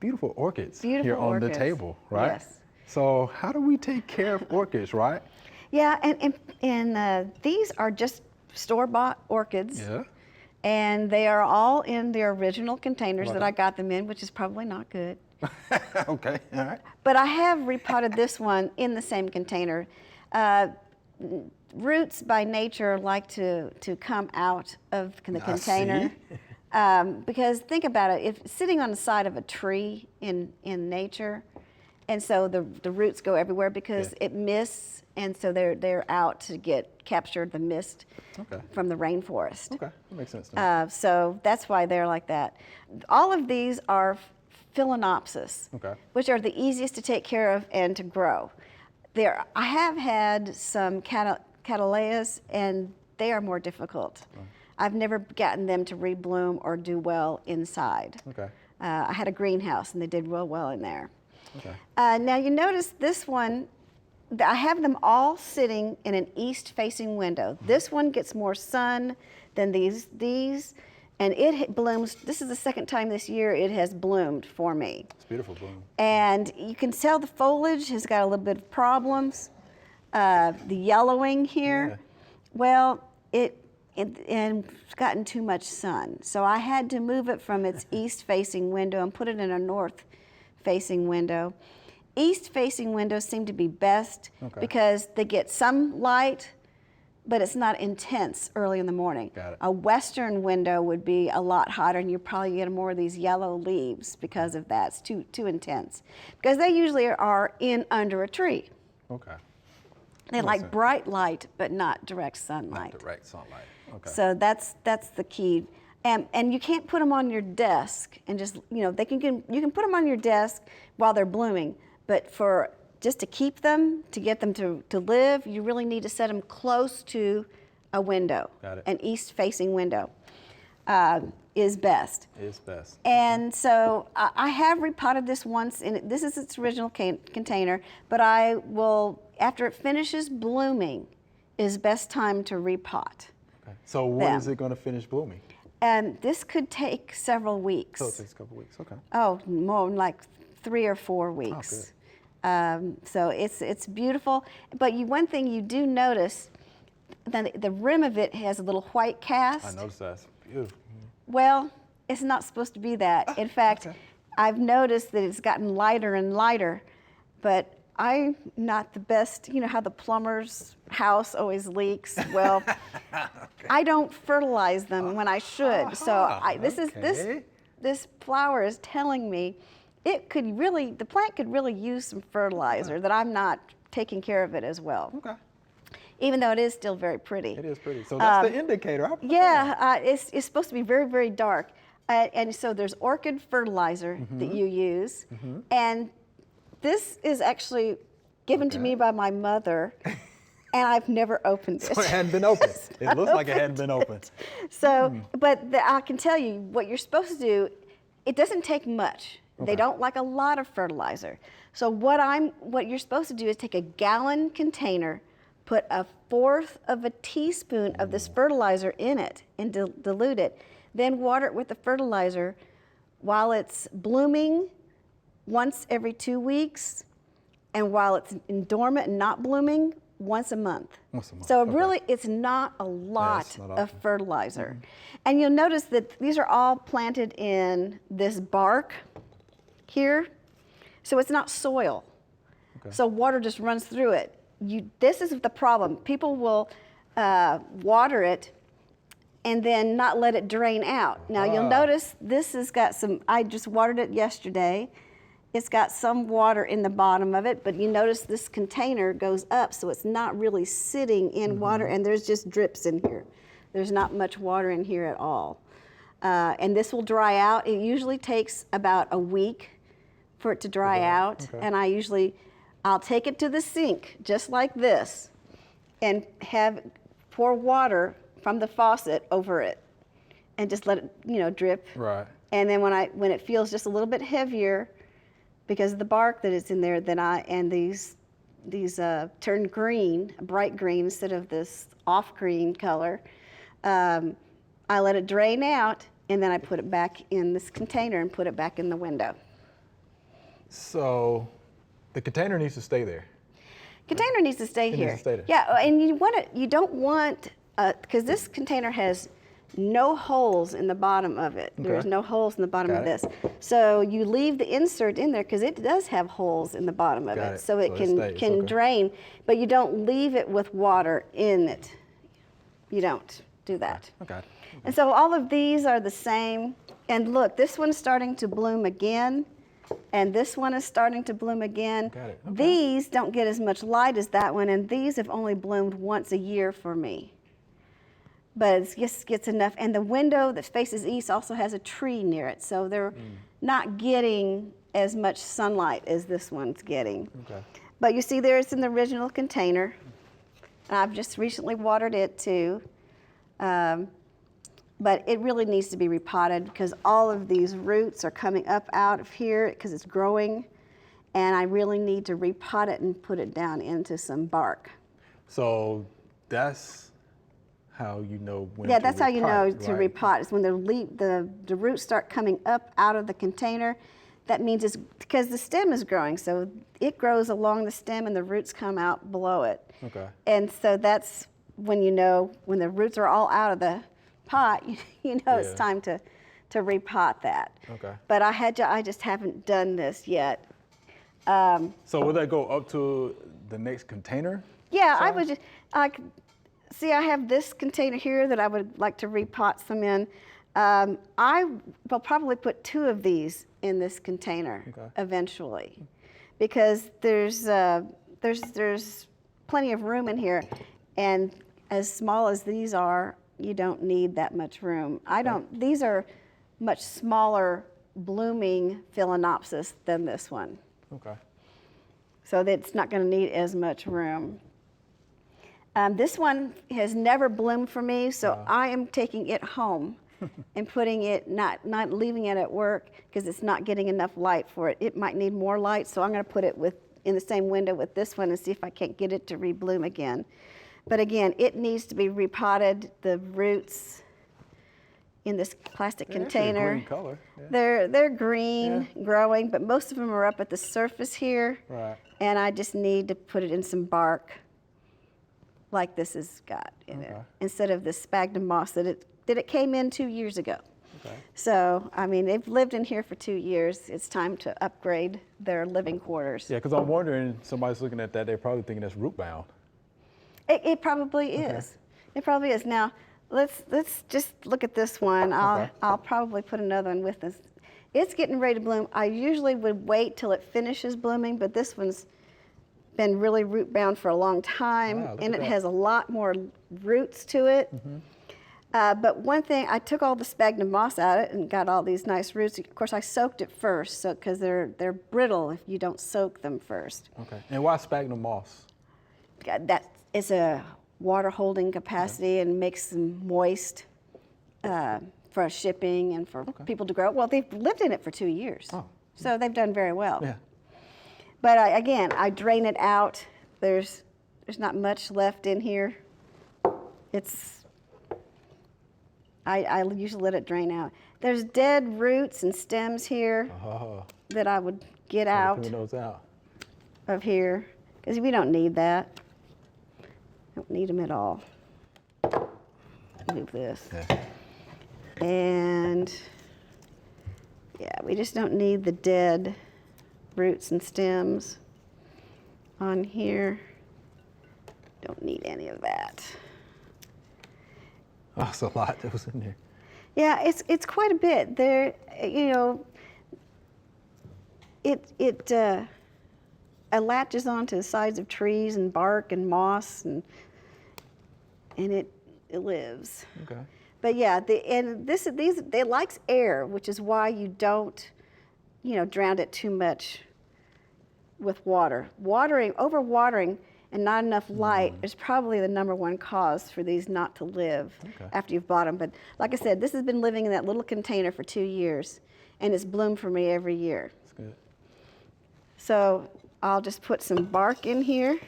beautiful orchids Beautiful here on orchids. the table, right? Yes. So how do we take care of orchids, right? Yeah, and these are just store-bought orchids. Yeah. And they are all in their original containers that Right. I got them in, which is probably not good. Okay, all right. But I have repotted this one in the same container. Roots by nature like to come out of the container. Because think about it, if sitting on the side of a tree in nature, and so the roots go everywhere because it mists, and so they're out to get captured the mist from the rainforest. Okay, that makes sense to me. So that's why they're like that. All of these are Phalaenopsis, which are the easiest to take care of and to grow. I have had some Cattleyas, and they are more difficult. I've never gotten them to rebloom or do well inside. I had a greenhouse, and they did real well in there. Now you notice this one, I have them all sitting in an east-facing window. This one gets more sun than these, and it blooms. This is the second time this year it has bloomed for me. It's beautiful bloom. And you can tell the foliage has got a little bit of problems. The yellowing here, well, it's gotten too much sun. So I had to move it from its east-facing window and put it in a north-facing window. East-facing windows seem to be best because they get some light, but it's not intense early in the morning. A western window would be a lot hotter, and you probably get more of these yellow leaves because of that. It's too intense. Because they usually are in under a tree. They like bright light, but not direct sunlight. Not direct sunlight. So that's the key. And you can't put them on your desk and just, you can put them on your desk while they're blooming, but just to keep them, to get them to live, you really need to set them close to a window. An east-facing window is best. And so I have repotted this once, and this is its original container, but I will, after it finishes blooming, is best time to repot. So when is it going to finish blooming? And this could take several weeks. So it takes a couple weeks, Oh, more like 3 or 4 weeks. So it's beautiful. But one thing you do notice, the rim of it has a little white cast. I noticed that. It's beautiful. Well, it's not supposed to be that. In fact, I've noticed that it's gotten lighter and lighter, but I'm not the best. You know how the plumber's house always leaks? Well, I don't fertilize them when I should. So this flower is telling me the plant could really use some fertilizer, that I'm not taking care of it as well. Even though it is still very pretty. It is pretty. So that's the indicator. It's supposed to be very, very dark. And so there's orchid fertilizer that you use. And this is actually given to me by my mother, and I've never opened it. So it hadn't been opened. It looks like it hadn't been opened. So, but I can tell you what you're supposed to do, it doesn't take much. They don't like a lot of fertilizer. So what you're supposed to do is take a gallon container, put 1/4 of a teaspoon of this fertilizer in it and dilute it. Then water it with the fertilizer while it's blooming once every 2 weeks, and while it's dormant and not blooming, once a month. So really, it's not a lot of fertilizer. And you'll notice that these are all planted in this bark here. So it's not soil. So water just runs through it. This is the problem. People will water it and then not let it drain out. Now you'll notice this has got I just watered it yesterday. It's got some water in the bottom of it, but you notice this container goes up, so it's not really sitting in water, and there's just drips in here. There's not much water in here at all. And this will dry out. It usually takes about a week for it to dry out, and I'll take it to the sink, just like this, and pour water from the faucet over it, and just let it, drip. And then when it feels just a little bit heavier, because of the bark that is in there, and these turn green, bright green instead of this off green color, I let it drain out, and then I put it back in this container and put it back in the window. So the container needs to stay there. Container needs to stay It here. needs to stay there. Yeah, and you don't want, because this container has no holes in the bottom of it. Okay. There's no holes in the bottom Got of it. this. So you leave the insert in there because it does have holes in the bottom of Got it. it. So it So it can, stays, can okay. drain, but you don't leave it with water in it. You don't do that. Okay. And so all of these are the same. And look, this one's starting to bloom again. And this one is starting to bloom again. Got it. Okay. These don't get as much light as that one, and these have only bloomed once a year for me. But it just gets enough. And the window that faces east also has a tree near it, so they're not getting as much sunlight as this one's getting. Okay. But you see there it's in the original container. And I've just recently watered it too. But it really needs to be repotted because all of these roots are coming up out of here because it's growing. And I really need to repot it and put it down into some bark. So that's how you know when Yeah, to that's how you know repot, to right? repot. It's when the roots start coming up out of the container. That means it's because the stem is growing. So it grows along the stem and the roots come out below it. Okay. And so that's when you know, when the roots are all out of the pot, you know Yeah. it's time to repot that. Okay. But I just haven't done this yet. So will that go up to the next container? Yeah, I size? would just, see, I have this container here that I would like to repot some in. I will probably put 2 of these in this container Okay. eventually, because there's plenty of room in here, and as small as these are, you don't need that much room. These are much smaller blooming Phalaenopsis than this one, Okay. so that it's not going to need as much room. This one has never bloomed for me, so I am taking it home and putting it, not leaving it at work because it's not getting enough light for it. It might need more light, so I'm going to put it in the same window with this one and see if I can't get it to rebloom again. But again, it needs to be repotted. The roots in this plastic Yeah, actually a container, green color. Yeah. they're green, growing, but most of them are up at the surface here. Right. And I just need to put it in some bark like this has got in it, Okay. instead of the sphagnum moss that it came in 2 years ago. Okay. So, I mean, they've lived in here for 2 years. It's time to upgrade their living quarters. Yeah, because I'm wondering, somebody's looking at that, they're probably thinking that's root bound. It probably is. It probably is. Now, let's just look at this one. I'll probably put another one with this. It's getting ready to bloom. I usually would wait till it finishes blooming, but this one's been really root bound for a long time, Wow, look and at it that. has a lot more roots to it. But one thing, I took all the sphagnum moss out of it and got all these nice roots. Of course, I soaked it first, so because they're brittle if you don't soak them first. Okay. And why sphagnum moss? That is a water holding capacity and makes them moist for shipping and for people to grow. Well, they've lived in it for 2 years, so they've done very well. Yeah. But again, I drain it out. There's not much left in here. I usually let it drain out. There's dead roots and stems here Oh, that I would get out clean those out. of here because we don't need that. Don't need them at all. Move this. Yeah. And yeah, we just don't need the dead roots and stems on here. Don't need any of that. Oh, it's a lot that was in there. Yeah, it's quite a bit. There, you know, it latches onto the sides of trees and bark and moss, and it lives. Okay. But yeah, it likes air, which is why you don't, drown it too much with water. Overwatering and not enough light is probably the #1 cause for these not to live after you've bought them. But like I said, this has been living in that little container for 2 years, and it's bloomed for me every year. That's good. So I'll just put some bark in here,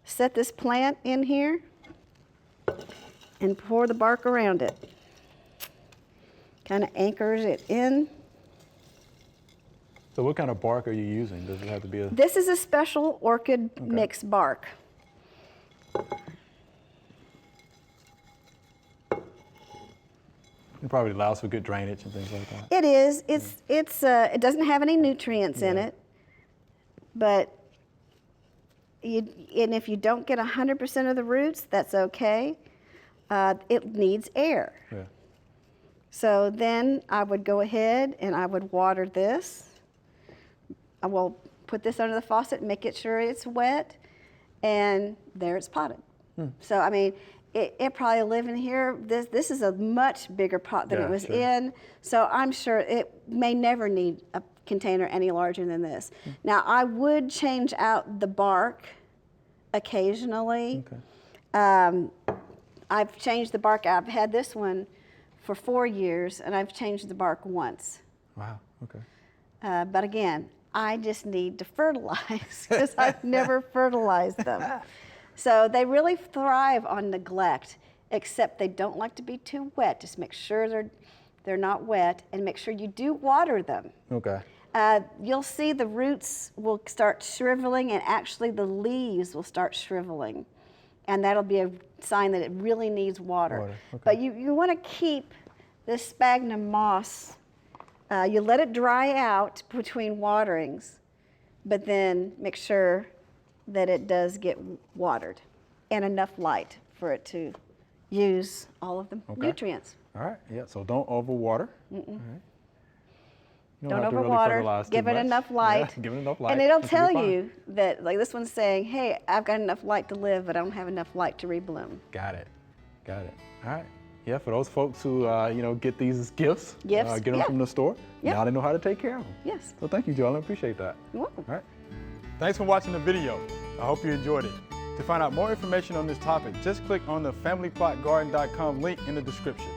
set this plant in here, and pour the bark around it. Kind of anchors it in. So what kind of bark are you using? Does it have to be a... This is a special orchid mix bark. It probably allows for good drainage and things like that. It is. It doesn't have any nutrients in it, but and if you don't get 100% of the roots, that's okay. It needs air. Yeah. So then I would go ahead and I would water this. I will put this under the faucet, make it sure it's wet, and there it's potted. So I mean, it probably live in here. This is a much bigger pot than it was in, so I'm sure it may never need a container any larger than this. Now I would change out the bark occasionally. I've changed the bark out. I've had this one for 4 years, and I've changed the bark once. Wow, okay. But again, I just need to fertilize because I've never fertilized them. So they really thrive on neglect, except they don't like to be too wet. Just make sure they're not wet, and make sure you do water them. Okay. You'll see the roots will start shriveling, and actually the leaves will start shriveling. And that'll be a sign that it really needs water. Okay. But you want to keep this sphagnum moss, you let it dry out between waterings, but then make sure that it does get watered and enough light for it to use all of the nutrients. All right, yeah, so don't overwater. All right. Don't overwater, give it enough light. Yeah, give it enough light. And it'll tell you that, like this one's saying, hey, I've got enough light to live, but I don't have enough light to rebloom. Got it, got it. All right, yeah, for those folks who, get these as gifts, get them from the store, now they know how to take care of them. Yes. So thank you, Joellen, I appreciate that. You're welcome. All right. Thanks for watching the video. I hope you enjoyed it. To find out more information on this topic, just click on the familyplotgarden.com link in the description.